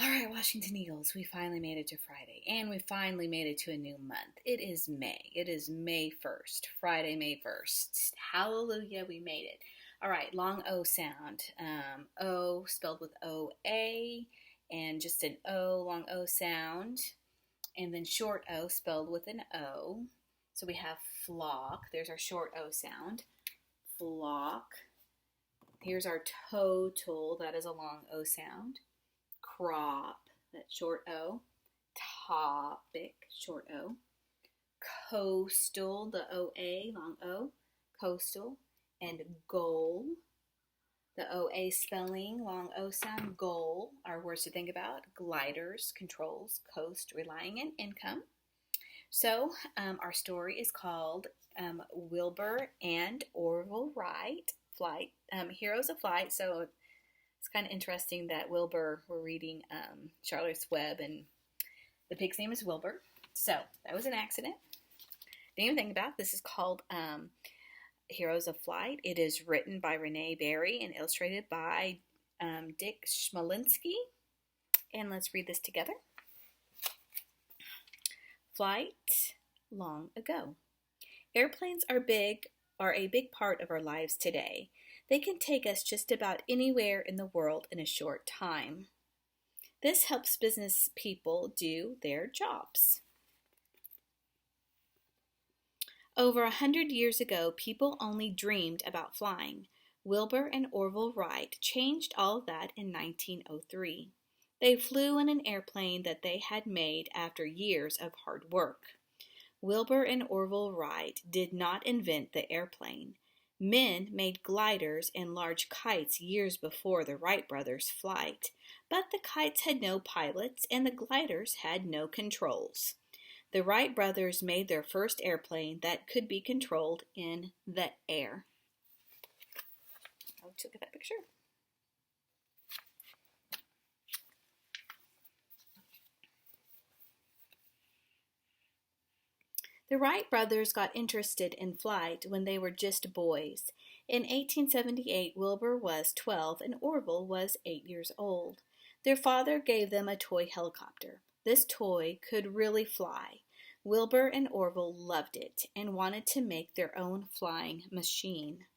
All right, Washington Eagles, we finally made it to Friday, and we finally made it to a new month. It is May. It is May 1st, Friday, May 1st. Hallelujah, we made it. All right, long O sound. O spelled with O-A, and just an O, long O sound. And then short O spelled with an O. So we have flock. There's our short O sound. Flock. Here's our total. That is a long O sound. Crop, that short O. Topic, short O. Coastal, the OA, long O. Coastal. And goal, the OA spelling, long O sound. Goal, our words to think about. Gliders, controls, coast, relying in income. So our story is called Wilbur and Orville Wright, Flight, Heroes of Flight. So it's kind of interesting that Wilbur, we're reading Charlotte's Web, and the pig's name is Wilbur. So that was an accident. Didn't even think about it. This is called Heroes of Flight. It is written by Renee Berry and illustrated by Dick Schmalinsky. And let's read this together. Flight long ago. Airplanes are a big part of our lives today. They can take us just about anywhere in the world in a short time. This helps business people do their jobs. Over 100 years ago, people only dreamed about flying. Wilbur and Orville Wright changed all of that in 1903. They flew in an airplane that they had made after years of hard work. Wilbur and Orville Wright did not invent the airplane. Men made gliders and large kites years before the Wright brothers' flight, but the kites had no pilots and the gliders had no controls. The Wright brothers made their first airplane that could be controlled in the air. Let's look at that picture. The Wright brothers got interested in flight when they were just boys. In 1878, Wilbur was 12 and Orville was 8 years old. Their father gave them a toy helicopter. This toy could really fly. Wilbur and Orville loved it and wanted to make their own flying machine.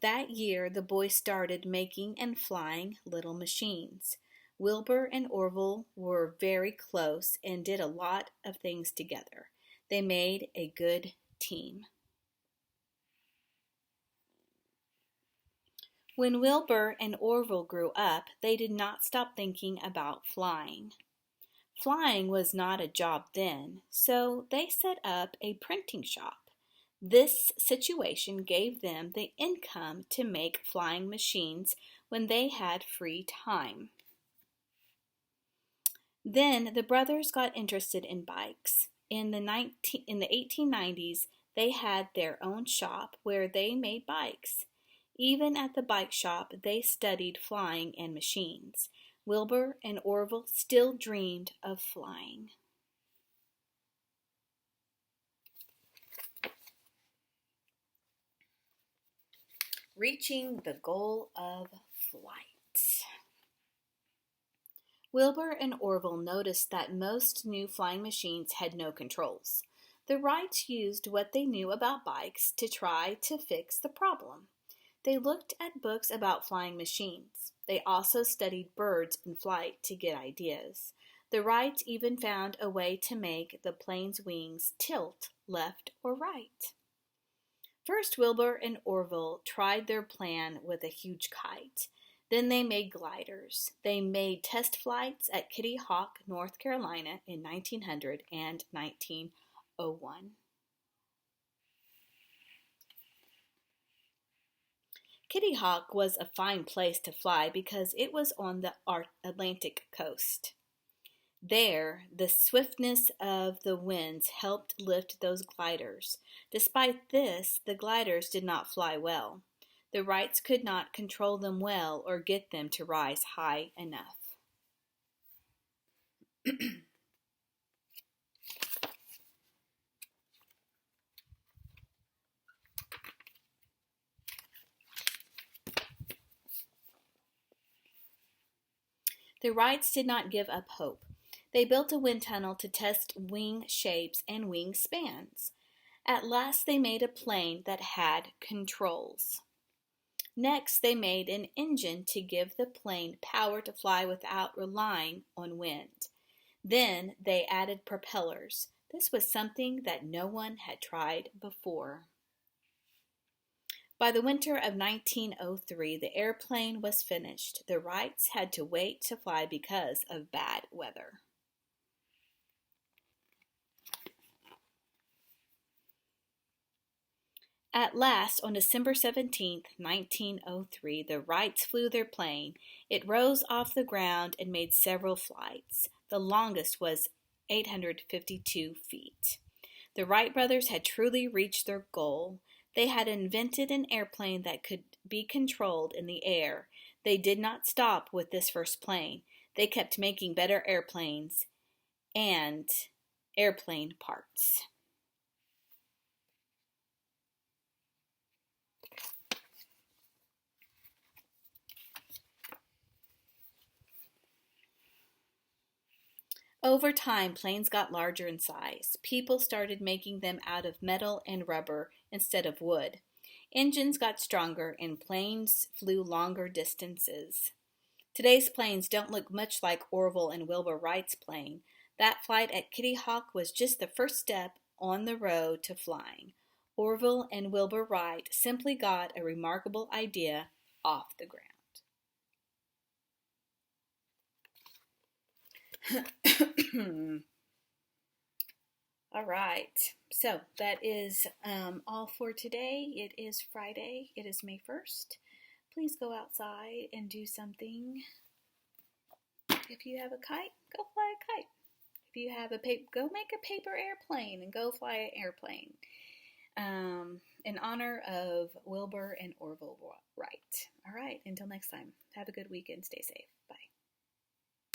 That year, the boys started making and flying little machines. Wilbur and Orville were very close and did a lot of things together. They made a good team. When Wilbur and Orville grew up, they did not stop thinking about flying. Flying was not a job then, so they set up a printing shop. This situation gave them the income to make flying machines when they had free time. Then the brothers got interested in bikes. In the 1890s, they had their own shop where they made bikes. Even at the bike shop, they studied flying and machines. Wilbur and Orville still dreamed of flying. Reaching the goal of flight. Wilbur and Orville noticed that most new flying machines had no controls. The Wrights used what they knew about bikes to try to fix the problem. They looked at books about flying machines. They also studied birds in flight to get ideas. The Wrights even found a way to make the plane's wings tilt left or right. First, Wilbur and Orville tried their plan with a huge kite. Then they made gliders. They made test flights at Kitty Hawk, North Carolina in 1900 and 1901. Kitty Hawk was a fine place to fly because it was on the Atlantic coast. There, the swiftness of the winds helped lift those gliders. Despite this, the gliders did not fly well. The Wrights could not control them well or get them to rise high enough. The Wrights did not give up hope. They built a wind tunnel to test wing shapes and wing spans. At last they made a plane that had controls. Next, they made an engine to give the plane power to fly without relying on wind. Then they added propellers. This was something that no one had tried before. By the winter of 1903, the airplane was finished. The Wrights had to wait to fly because of bad weather. At last, on December 17, 1903, the Wrights flew their plane. It rose off the ground and made several flights. The longest was 852 feet. The Wright brothers had truly reached their goal. They had invented an airplane that could be controlled in the air. They did not stop with this first plane. They kept making better airplanes and airplane parts. Over time, planes got larger in size. People started making them out of metal and rubber instead of wood. Engines got stronger and planes flew longer distances. Today's planes don't look much like Orville and Wilbur Wright's plane. That flight at Kitty Hawk was just the first step on the road to flying. Orville and Wilbur Wright simply got a remarkable idea off the ground. All right, so that is all for today. It is Friday. It is May 1st. Please go outside and do something. If you have a kite, go fly a kite. If you have a paper, go make a paper airplane and go fly an airplane. In honor of Wilbur and Orville Wright. All right, until next time, have a good weekend. Stay safe.